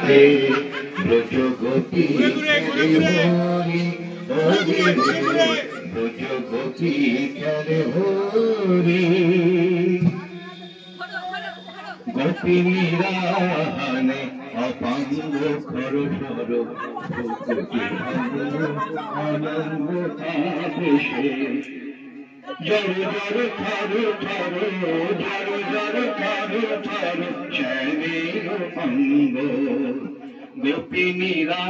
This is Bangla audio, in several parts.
রাতে ব্রজ গোপী হরি ব্রজ গোপী হরি গোপিনীরা হানে অপাঙ্গ খর সর আনন্দ আবেশে জর জর থর থর জর জর থর থর শ্যামের অঙ্গ গোপিনীরা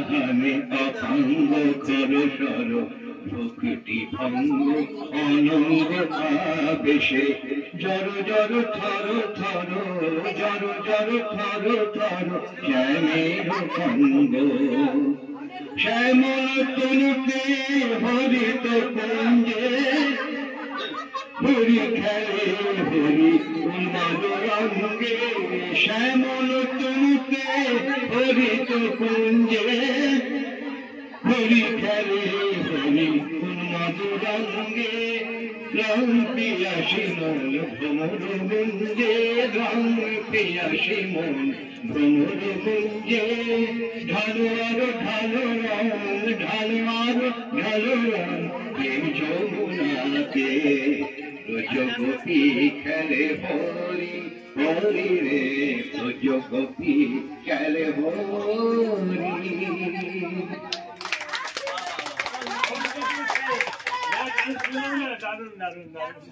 হানে অপাঙ্গ খর সর প্রকৃতি ভঙ্গ অনঙ্গ আবেশে জর জর থর থর জর জর থর থর শ্যামের অঙ্গ শ্যামল তনুতে হরিত কুঞ্জে হরি খেলে হরি উন্মাদ রঙ্গে শ্যামল তনুতে হরিত কুঞ্জে হরি খেলে হরি উন্মাদ রঙ্গে রং পিয়াসী মন ভ্রমর গুঞ্জে রং পিয়াসী মন ভ্রমর গুঞ্জে ঢালো আরো ঢালো রং ঢালো আরো ঢালো রং প্রেম যমুনাতে ব্রজ গোপী খেলে হরি হরি রে ব্রজ গোপী খেলে হরি দারুন দারুন দারুন